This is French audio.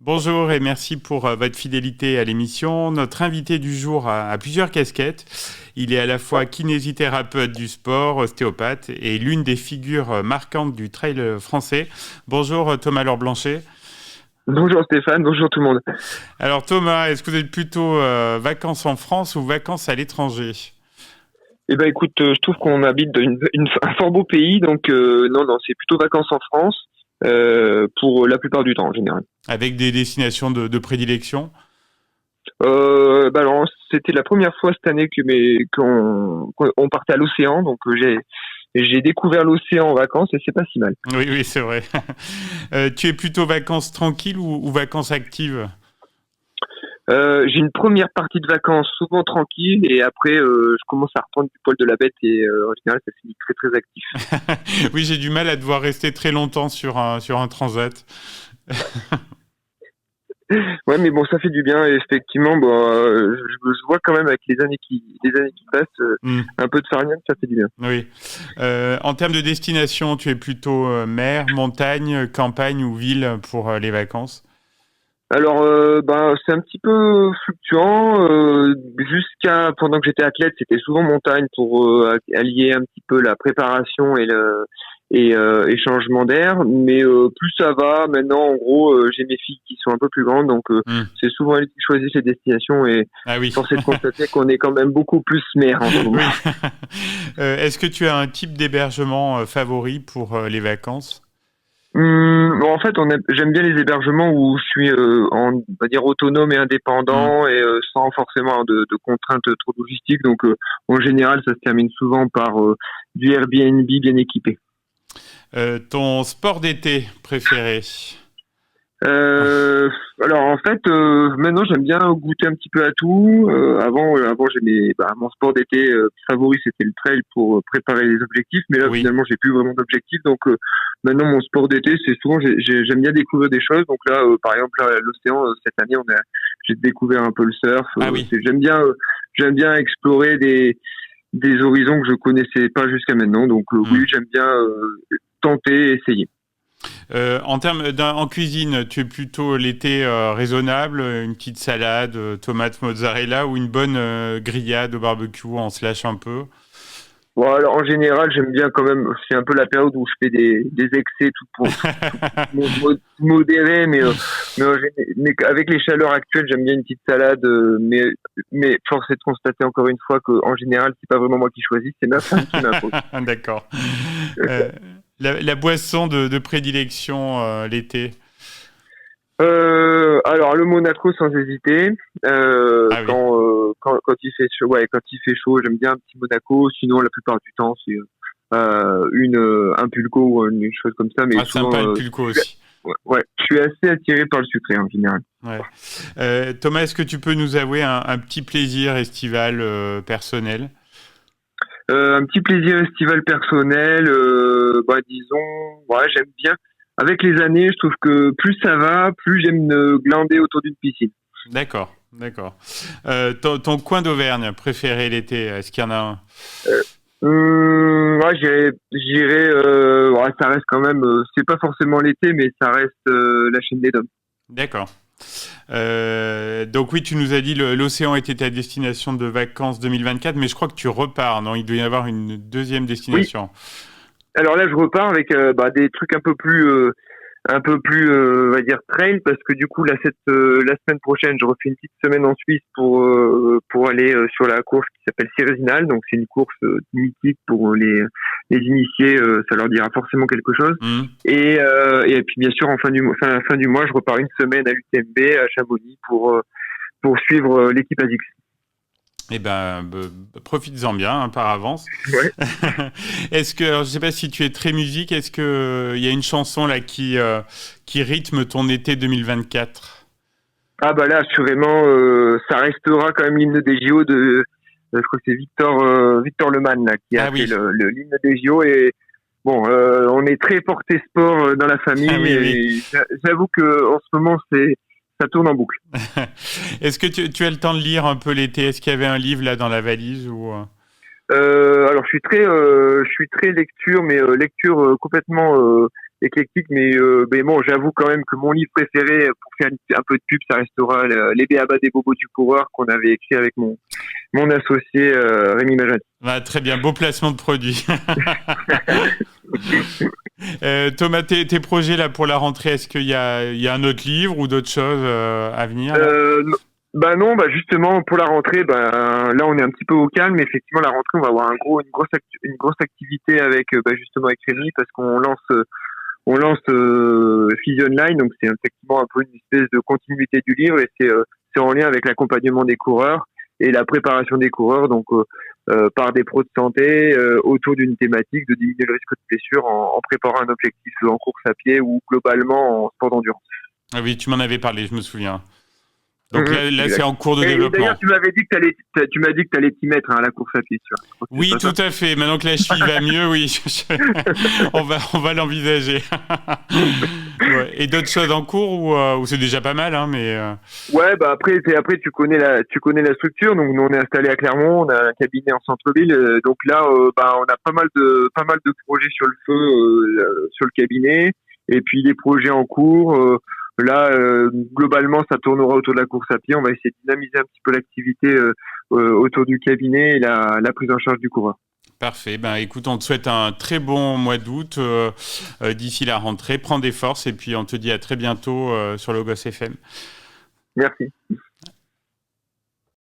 Bonjour et merci pour votre fidélité à l'émission. Notre invité du jour a plusieurs casquettes. Il est à la fois kinésithérapeute du sport, ostéopathe et l'une des figures marquantes du trail français. Bonjour Thomas Laure-Blanchet. Bonjour Stéphane, bonjour tout le monde. Alors Thomas, est-ce que vous êtes plutôt vacances en France ou vacances à l'étranger ? Eh ben écoute, je trouve qu'on habite dans un fort beau pays, donc non, c'est plutôt vacances en France pour la plupart du temps en général. Avec des destinations de prédilection ? Alors, c'était la première fois cette année qu'on partait à l'océan, donc j'ai découvert l'océan en vacances et c'est pas si mal. Oui, c'est vrai. Tu es plutôt vacances tranquilles ou vacances actives ? J'ai une première partie de vacances souvent tranquille et après je commence à reprendre du poil de la bête et en général ça finit très très actif. Oui, j'ai du mal à devoir rester très longtemps sur un transat. Ouais, mais bon, ça fait du bien et effectivement, je vois quand même avec les années qui passent, un peu de farniente, ça fait du bien. Oui. En termes de destination, tu es plutôt mer, montagne, campagne ou ville pour les vacances ? Alors, c'est un petit peu fluctuant. Jusqu'à pendant que j'étais athlète, c'était souvent montagne pour allier un petit peu la préparation et changement d'air. Mais plus ça va, maintenant, en gros, j'ai mes filles qui sont un peu plus grandes, donc c'est souvent elles qui choisissent les destinations et force est de constater qu'on est quand même beaucoup plus mer en ce moment. Oui. Est-ce que tu as un type d'hébergement favori pour les vacances ? En fait, j'aime bien les hébergements où je suis, on va dire, autonome et indépendant et sans forcément de contraintes trop logistiques. Donc, en général, ça se termine souvent par du Airbnb bien équipé. Ton sport d'été préféré? Alors en fait, maintenant j'aime bien goûter un petit peu à tout. Avant j'aimais, mon sport d'été favori c'était le trail pour préparer les objectifs, mais là finalement j'ai plus vraiment d'objectifs. Donc maintenant mon sport d'été c'est souvent j'aime bien découvrir des choses. Donc là par exemple là, l'océan cette année j'ai découvert un peu le surf. J'aime bien explorer des horizons que je connaissais pas jusqu'à maintenant. Donc oui j'aime bien tenter, essayer. En cuisine, tu es plutôt l'été raisonnable, une petite salade, tomate mozzarella ou une bonne grillade au barbecue, on se lâche un peu? Bon, alors en général, j'aime bien quand même, c'est un peu la période où je fais des excès tout modérés, mais avec les chaleurs actuelles, j'aime bien une petite salade, mais force est de constater encore une fois qu'en général, c'est pas vraiment moi qui choisis, c'est ma femme qui m'impose. D'accord. La boisson de prédilection l'été? Alors le Monaco sans hésiter. Quand il fait chaud, j'aime bien un petit Monaco. Sinon, la plupart du temps, c'est un pulco ou une chose comme ça. Mais souvent, sympa le pulco aussi. Ouais, je suis assez attiré par le sucré en général. Ouais. Thomas, est-ce que tu peux nous avouer un petit plaisir estival personnel? Un petit plaisir estival personnel, j'aime bien. Avec les années, je trouve que plus ça va, plus j'aime me glander autour d'une piscine. D'accord. Ton coin d'Auvergne préféré l'été, est-ce qu'il y en a un? J'irais, ça reste quand même, c'est pas forcément l'été, mais ça reste la chaîne des Dômes. D'accord. Donc oui, tu nous as dit l'océan était ta destination de vacances 2024, mais je crois que tu repars, non? Il doit y avoir une deuxième destination. Oui. Alors là, je repars avec des trucs un peu plus, on va dire trail, parce que du coup la semaine prochaine, je refais une petite semaine en Suisse pour aller sur la course qui s'appelle Cérésinal. Donc c'est une course mythique pour les initiés, ça leur dira forcément quelque chose. Et puis bien sûr en fin du mois, je repars une semaine à l'UTMB à Chamonix pour suivre l'équipe ASICS. Eh ben, profites-en bien par avance. Ouais. Est-ce que, alors, je sais pas si tu es très musique, est-ce que il y a une chanson là qui rythme ton été 2024? Ah là assurément, ça restera quand même l'hymne des JO je crois que c'est Victor Lemann là qui a fait l'hymne des JO et bon, on est très porté sport dans la famille et j'avoue que en ce moment ça tourne en boucle. Est-ce que tu as le temps de lire un peu l'été? Est-ce qu'il y avait un livre là dans la valise ou alors je suis très lecture, mais lecture complètement éclectique, mais bon, j'avoue quand même que mon livre préféré, pour faire un peu de pub, ça restera Les B.A.B.A. des bobos du coureur, qu'on avait écrit avec mon associé Rémi Majani. Bah, très bien, beau placement de produit. Thomas, tes projets là pour la rentrée, est-ce qu'il y a un autre livre ou d'autres choses à venir non, justement pour la rentrée, là on est un petit peu au calme. Effectivement, la rentrée, on va avoir une grosse activité avec justement avec Rémi, parce qu'on lance Fusion Line, donc c'est effectivement un peu une espèce de continuité du livre, et c'est en lien avec l'accompagnement des coureurs et la préparation des coureurs, donc par des pros de santé autour d'une thématique de diminuer le risque de blessure en préparant un objectif en course à pied ou globalement en sport d'endurance. Ah oui, tu m'en avais parlé, je me souviens. Donc là c'est en cours de développement. D'ailleurs, tu m'as dit que tu allais t'y mettre à la course à pied. Oui, tout à fait. Maintenant que la cheville va mieux, oui, on va l'envisager. Ouais. Et d'autres choses en cours ou c'est déjà pas mal, hein, mais. Ouais, après tu connais la structure. Donc nous on est installé à Clermont, on a un cabinet en centre-ville. Donc là, on a pas mal de projets sur le feu, sur le cabinet, et puis des projets en cours. Là, globalement, ça tournera autour de la course à pied. On va essayer de dynamiser un petit peu l'activité autour du cabinet et la prise en charge du coureur. Parfait. Écoute, on te souhaite un très bon mois d'août d'ici la rentrée. Prends des forces et puis on te dit à très bientôt sur Logos FM. Merci.